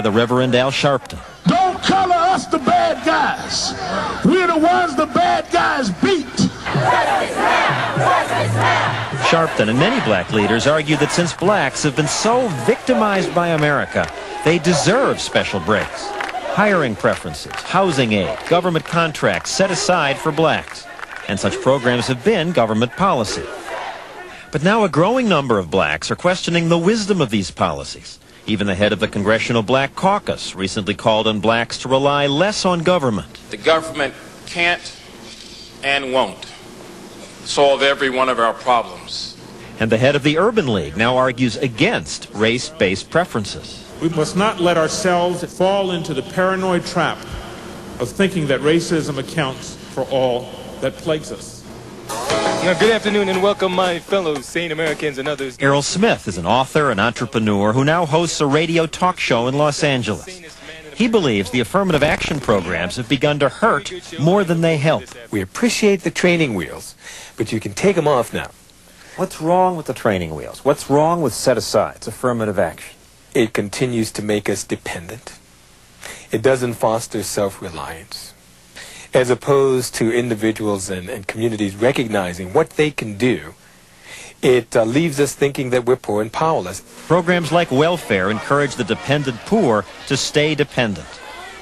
the Reverend Al Sharpton. Don't color us the bad guys. We're the ones the bad guys beat. Sharpton and many black leaders argue that since blacks have been so victimized by America, they deserve special breaks. Hiring preferences, housing aid, government contracts set aside for blacks. And such programs have been government policy. But now a growing number of blacks are questioning the wisdom of these policies. Even the head of the Congressional Black Caucus recently called on blacks to rely less on government. The government can't and won't solve every one of our problems. And the head of the Urban League now argues against race-based preferences. We must not let ourselves fall into the paranoid trap of thinking that racism accounts for all that plagues us. Good afternoon and welcome, my fellow sane Americans and others. Errol Smith is an author and entrepreneur who now hosts a radio talk show in Los Angeles. He believes the affirmative action programs have begun to hurt more than they help. We appreciate the training wheels, but you can take them off now. What's wrong with the training wheels? What's wrong with set-asides, affirmative action? It continues to make us dependent. It doesn't foster self-reliance. As opposed to individuals and communities recognizing what they can do, it leaves us thinking that we're poor and powerless. Programs like welfare encourage the dependent poor to stay dependent,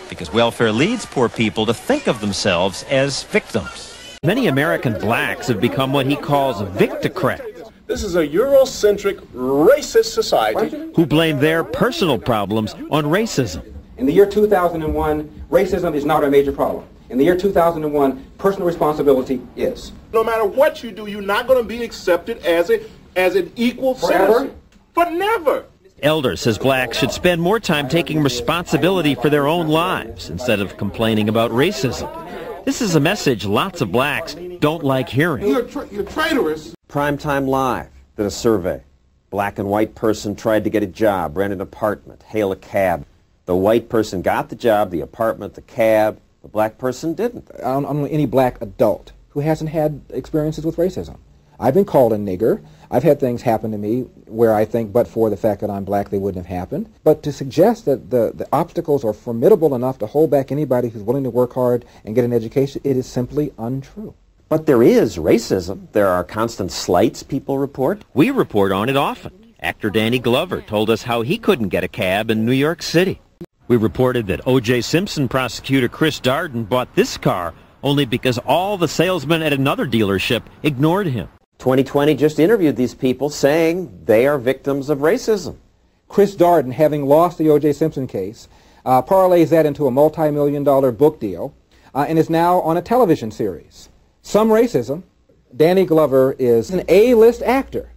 because welfare leads poor people to think of themselves as victims. Many American blacks have become what he calls victocrats. This is a Eurocentric, racist society who blame their personal problems on racism. In the year 2001, racism is not a major problem. In the year 2001, personal responsibility is. No matter what you do, you're not going to be accepted as an equal citizen. But never. Elder says blacks should spend more time taking responsibility for their own lives instead of complaining about racism. This is a message lots of blacks don't like hearing. You're traitorous. Primetime Live did a survey. Black and white person tried to get a job, rent an apartment, hail a cab. The white person got the job, the apartment, the cab. The black person didn't. I don't know any black adult who hasn't had experiences with racism. I've been called a nigger. I've had things happen to me where I think, but for the fact that I'm black, they wouldn't have happened. But to suggest that the obstacles are formidable enough to hold back anybody who's willing to work hard and get an education, it is simply untrue. But there is racism. There are constant slights people report. We report on it often. Actor Danny Glover told us how he couldn't get a cab in New York City. We reported that O.J. Simpson prosecutor Chris Darden bought this car only because all the salesmen at another dealership ignored him. 2020 just interviewed these people saying they are victims of racism. Chris Darden, having lost the O.J. Simpson case, parlays that into a multi-million-dollar book deal and is now on a television series. Some racism. Danny Glover is an A-list actor.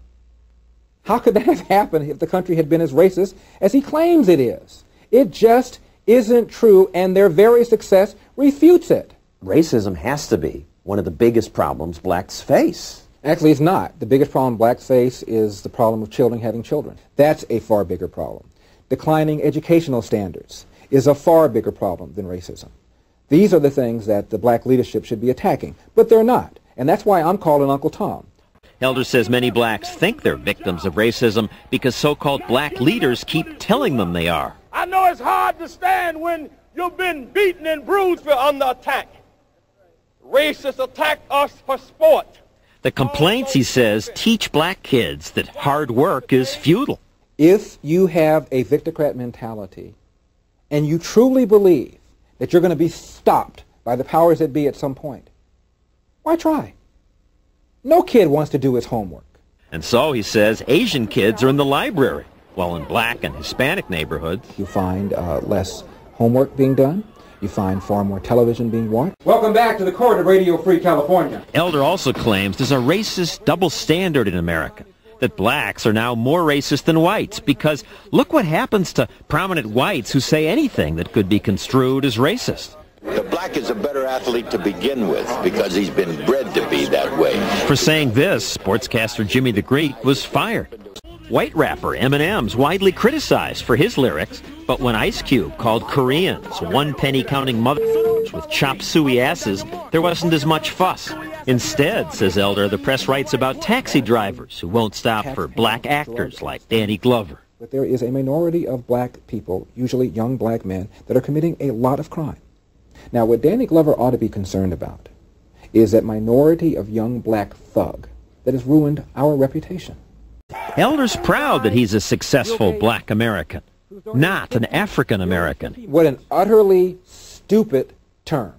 How could that have happened if the country had been as racist as he claims it is? It just isn't true, and their very success refutes it. Racism has to be one of the biggest problems blacks face. Actually, it's not. The biggest problem blacks face is the problem of children having children. That's a far bigger problem. Declining educational standards is a far bigger problem than racism. These are the things that the black leadership should be attacking, but they're not. And that's why I'm calling Uncle Tom. Elder says many blacks think they're victims of racism because so-called black leaders keep telling them they are. I know it's hard to stand when you've been beaten and bruised for under attack. Racists attack us for sport. The complaints, he says, teach black kids that hard work is futile. If you have a victocrat mentality and you truly believe that you're going to be stopped by the powers that be at some point, why try? No kid wants to do his homework. And so, he says, Asian kids are in the library, while in black and Hispanic neighborhoods, you find less homework being done. You find far more television being watched. Welcome back to the Court of Radio Free California. Elder also claims there's a racist double standard in America, that blacks are now more racist than whites, because look what happens to prominent whites who say anything that could be construed as racist. The black is a better athlete to begin with because he's been bred to be that way. For saying this, sportscaster Jimmy the Greek was fired. White rapper Eminem's widely criticized for his lyrics, but when Ice Cube called Koreans one-penny counting mothers with chop suey asses, there wasn't as much fuss. Instead, says Elder, the press writes about taxi drivers who won't stop for black actors like Danny Glover. But there is a minority of black people, usually young black men, that are committing a lot of crime. Now, what Danny Glover ought to be concerned about is that minority of young black thug that has ruined our reputation. Elder's proud that he's a successful black American, not an African American. What an utterly stupid term.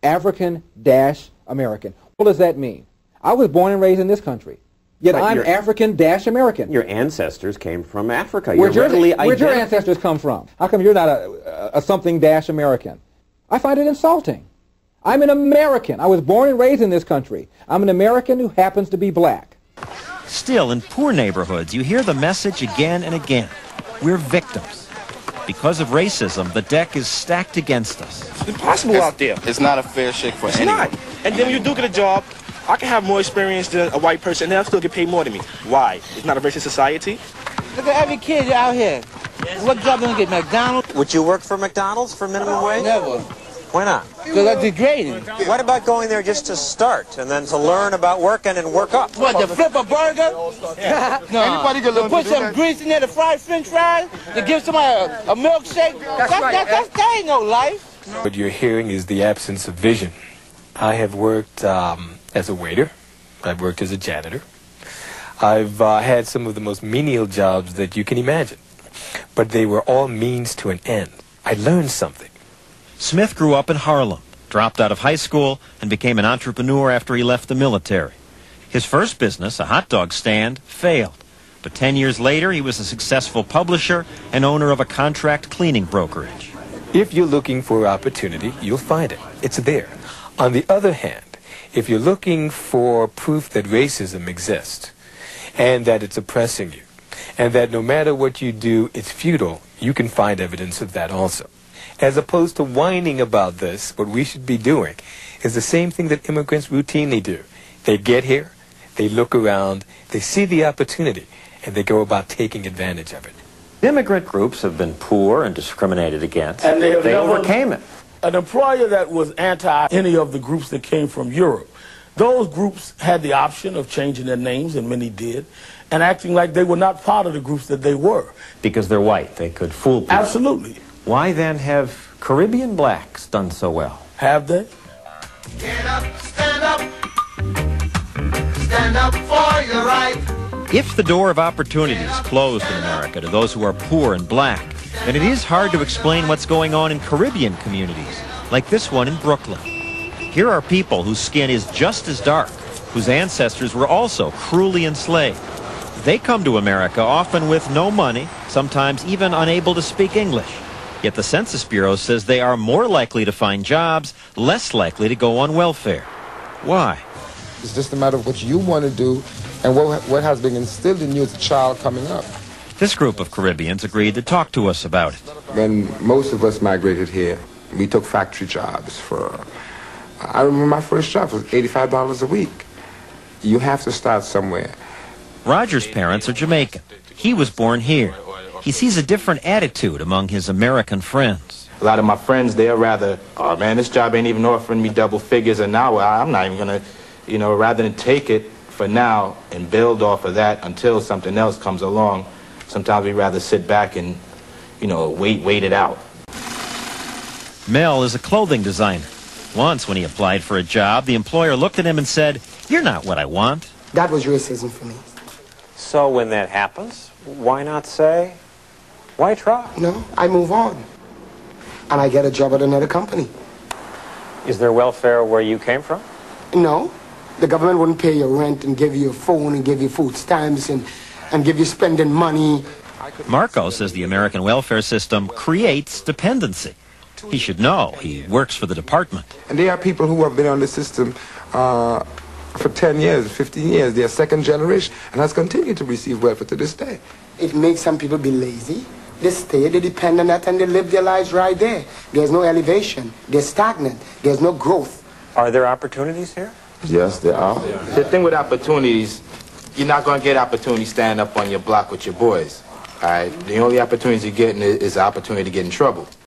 African-American. What does that mean? I was born and raised in this country, yet I'm African-American. Your ancestors came from Africa. Where'd your ancestors come from? How come you're not a something-American? I find it insulting. I'm an American. I was born and raised in this country. I'm an American who happens to be black. Still, in poor neighborhoods, you hear the message again and again. We're victims. Because of racism, the deck is stacked against us. It's impossible out there. It's not a fair shake for anyone. It's not. And then when you do get a job, I can have more experience than a white person, and they'll still get paid more than me. Why? It's not a racist society. Look at every kid out here. What job gonna get? McDonald's? Would you work for McDonald's for minimum wage? Never. Why not? Because that's degrading. What about going there just to start and then to learn about working and work up? What, to flip a burger? Yeah. No. Anybody can learn to put to do some that. grease in there to fry French fries? To give somebody a milkshake? That ain't no life. What you're hearing is the absence of vision. I have worked as a waiter. I've worked as a janitor. I've had some of the most menial jobs that you can imagine. But they were all means to an end. I learned something. Smith grew up in Harlem, dropped out of high school, and became an entrepreneur after he left the military. His first business, a hot dog stand, failed. But 10 years later, he was a successful publisher and owner of a contract cleaning brokerage. If you're looking for opportunity, you'll find it. It's there. On the other hand, if you're looking for proof that racism exists and that it's oppressing you and that no matter what you do, it's futile, you can find evidence of that also. As opposed to whining about this, what we should be doing is the same thing that immigrants routinely do. They get here, they look around, they see the opportunity, and they go about taking advantage of it. Immigrant groups have been poor and discriminated against. And they overcame it. An employer that was anti any of the groups that came from Europe, those groups had the option of changing their names, and many did, and acting like they were not part of the groups that they were. Because they're white, they could fool people. Absolutely. Why then have Caribbean blacks done so well? Have they? Get up, stand up for your right. If the door of opportunity is closed in America to those who are poor and black, then it is hard to explain what's going on in Caribbean communities, like this one in Brooklyn. Here are people whose skin is just as dark, whose ancestors were also cruelly enslaved. They come to America often with no money, sometimes even unable to speak English. Yet the Census Bureau says they are more likely to find jobs, less likely to go on welfare. Why? It's just a matter of what you want to do and what has been instilled in you as a child coming up. This group of Caribbeans agreed to talk to us about it. When most of us migrated here, we took factory jobs I remember my first job was $85 a week. You have to start somewhere. Roger's parents are Jamaican. He was born here. He sees a different attitude among his American friends. A lot of my friends, they're rather, oh man, this job ain't even offering me double figures an hour. I'm not even gonna, rather than take it for now and build off of that until something else comes along. Sometimes we'd rather sit back and, wait it out. Mel is a clothing designer. Once when he applied for a job, the employer looked at him and said, "You're not what I want." That was racism for me. So when that happens, why not say, why try? No, I move on. And I get a job at another company. Is there welfare where you came from? No. The government wouldn't pay your rent and give you a phone and give you food stamps and give you spending money. Marco says the American welfare system creates dependency. He should know. He works for the department. And there are people who have been on the system for 10 years, 15 years. They are second generation and has continued to receive welfare to this day. It makes some people be lazy. They stay, they depend on that, and they live their lives right there. There's no elevation. They're stagnant. There's no growth. Are there opportunities here? Yes, there are. The thing with opportunities, you're not going to get opportunity standing up on your block with your boys. All right? The only opportunities you're getting is the opportunity to get in trouble.